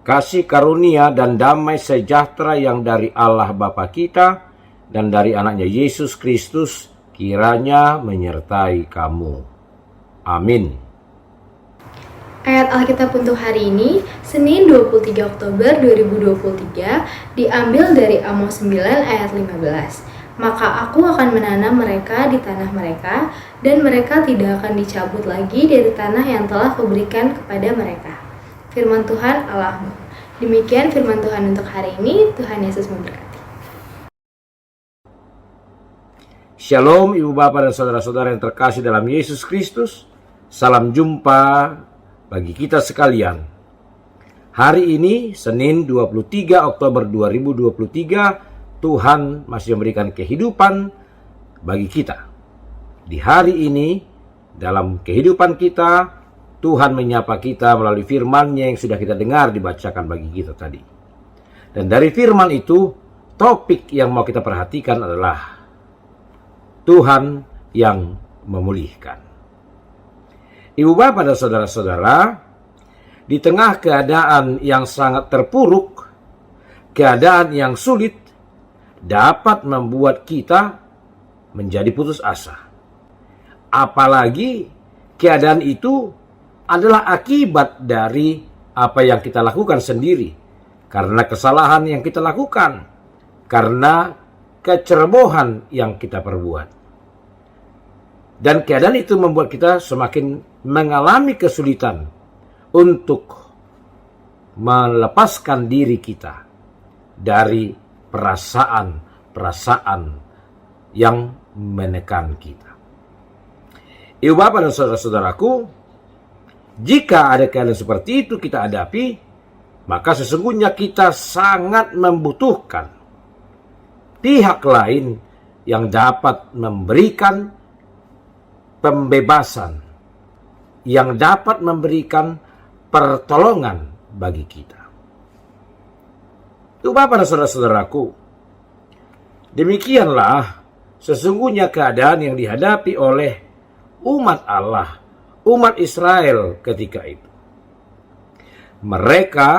Kasih karunia dan damai sejahtera yang dari Allah Bapa kita dan dari anaknya Yesus Kristus kiranya menyertai kamu. Amin. Ayat Alkitab untuk hari ini, Senin 23 Oktober 2023, diambil dari Amos 9 ayat 15. Maka aku akan menanam mereka di tanah mereka, dan mereka tidak akan dicabut lagi dari tanah yang telah kuberikan kepada mereka. Firman Tuhan Allahmu. Demikian firman Tuhan untuk hari ini. Tuhan Yesus memberkati. Shalom Ibu Bapak dan Saudara-saudara yang terkasih dalam Yesus Kristus. Salam jumpa bagi kita sekalian. Hari ini Senin 23 Oktober 2023, Tuhan masih memberikan kehidupan bagi kita. Di hari ini dalam kehidupan kita, Tuhan menyapa kita melalui firman-Nya yang sudah kita dengar dibacakan bagi kita tadi. Dan dari firman itu, topik yang mau kita perhatikan adalah Tuhan yang memulihkan. Ibu Bapak dan Saudara-saudara, di tengah keadaan yang sangat terpuruk, keadaan yang sulit dapat membuat kita menjadi putus asa. Apalagi keadaan itu adalah akibat dari apa yang kita lakukan sendiri, karena kesalahan yang kita lakukan, karena kecerobohan yang kita perbuat. Dan keadaan itu membuat kita semakin mengalami kesulitan untuk melepaskan diri kita dari perasaan-perasaan yang menekan kita. Ibu Bapak dan Saudara-saudaraku, jika ada keadaan seperti itu kita hadapi, maka sesungguhnya kita sangat membutuhkan pihak lain yang dapat memberikan pembebasan, yang dapat memberikan pertolongan bagi kita. Itu Bapak dan Saudara-saudaraku, demikianlah sesungguhnya keadaan yang dihadapi oleh umat Allah, umat Israel ketika itu. Mereka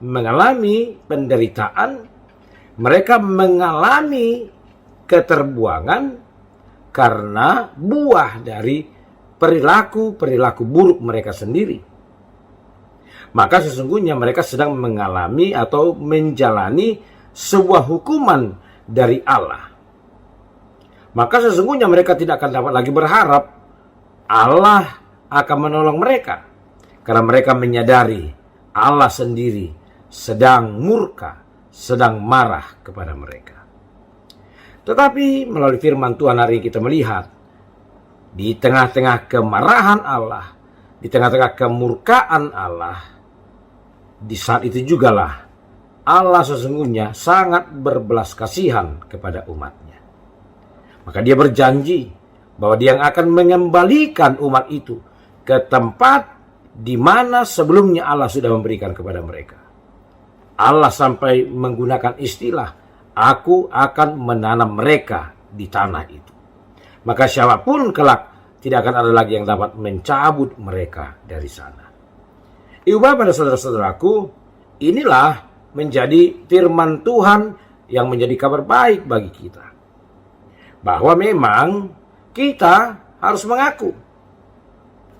mengalami penderitaan, mereka mengalami keterbuangan karena buah dari perilaku-perilaku buruk mereka sendiri. Maka sesungguhnya mereka sedang mengalami atau menjalani sebuah hukuman dari Allah, maka sesungguhnya mereka tidak akan dapat lagi berharap Allah akan menolong mereka, karena mereka menyadari Allah sendiri sedang murka, sedang marah kepada mereka. Tetapi melalui firman Tuhan hari ini kita melihat, di tengah-tengah kemarahan Allah, di tengah-tengah kemurkaan Allah, di saat itu jugalah Allah sesungguhnya sangat berbelas kasihan kepada umatnya. Maka dia berjanji bahwa dia akan mengembalikan umat itu ke tempat di mana sebelumnya Allah sudah memberikan kepada mereka. Allah sampai menggunakan istilah, aku akan menanam mereka di tanah itu. Maka siapapun kelak tidak akan ada lagi yang dapat mencabut mereka dari sana. Ibu bapak dan saudara-saudaraku, inilah menjadi firman Tuhan yang menjadi kabar baik bagi kita. Bahwa memang kita harus mengaku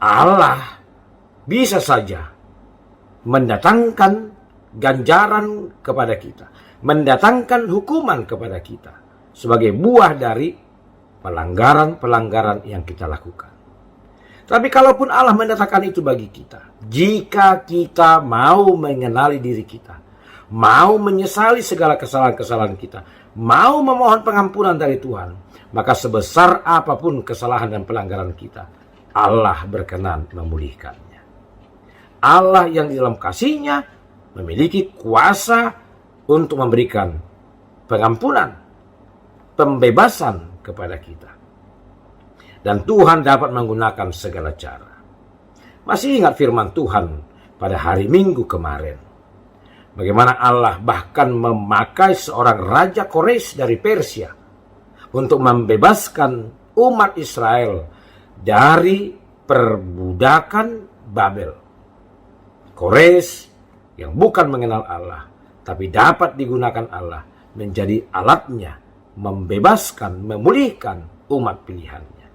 Allah bisa saja mendatangkan ganjaran kepada kita, mendatangkan hukuman kepada kita sebagai buah dari pelanggaran-pelanggaran yang kita lakukan. Tapi kalaupun Allah mendatangkan itu bagi kita, jika kita mau mengenali diri kita, mau menyesali segala kesalahan-kesalahan kita, mau memohon pengampunan dari Tuhan, maka sebesar apapun kesalahan dan pelanggaran kita, Allah berkenan memulihkannya. Allah yang di dalam kasih-Nya memiliki kuasa untuk memberikan pengampunan, pembebasan kepada kita. Dan Tuhan dapat menggunakan segala cara. Masih ingat firman Tuhan pada hari Minggu kemarin, bagaimana Allah bahkan memakai seorang Raja Kores dari Persia untuk membebaskan umat Israel dari perbudakan Babel. Kores yang bukan mengenal Allah, tapi dapat digunakan Allah menjadi alatnya membebaskan, memulihkan umat pilihannya.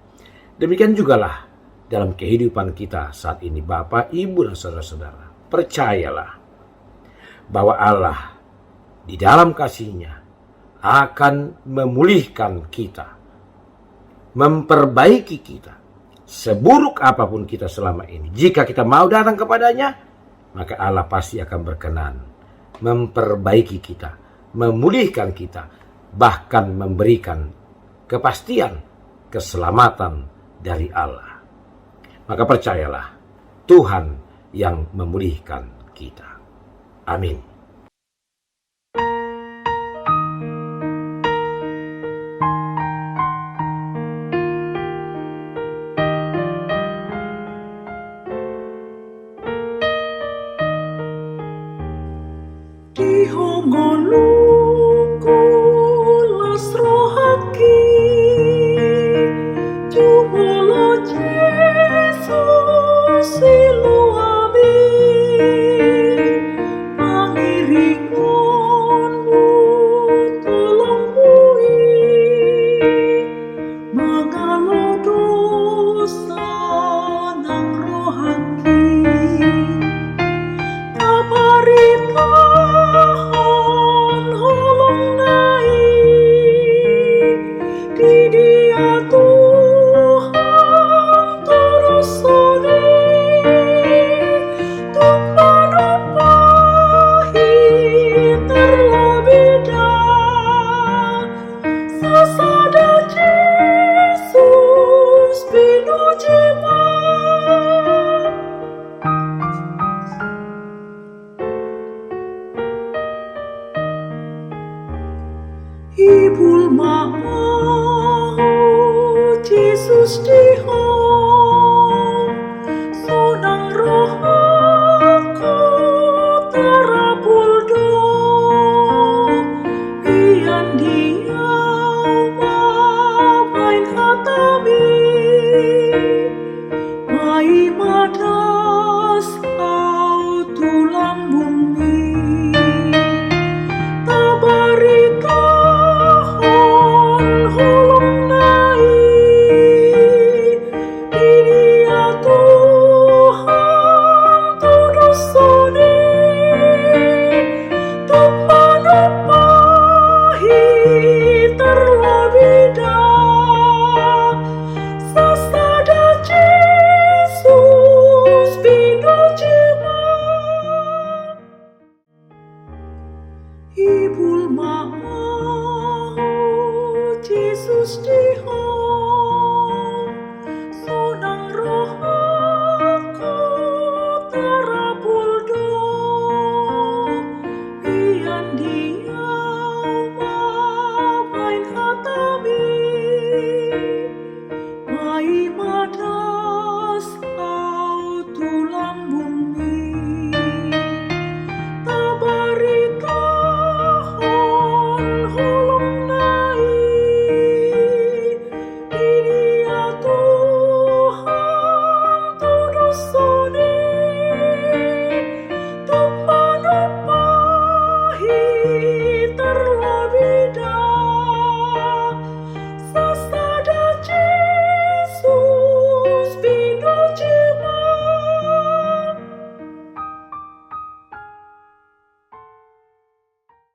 Demikian jugalah dalam kehidupan kita saat ini, Bapak, Ibu, dan saudara-saudara. Percayalah bahwa Allah di dalam kasih-Nya akan memulihkan kita, memperbaiki kita, seburuk apapun kita selama ini. Jika kita mau datang kepadanya, maka Allah pasti akan berkenan memperbaiki kita, memulihkan kita, bahkan memberikan kepastian, keselamatan dari Allah. Maka percayalah, Tuhan yang memulihkan kita. Amin. Ibul mau Jesus dihong sonang roh aku terapul do ian dia main hatami mai madas au tulang bumi maut, Jesus,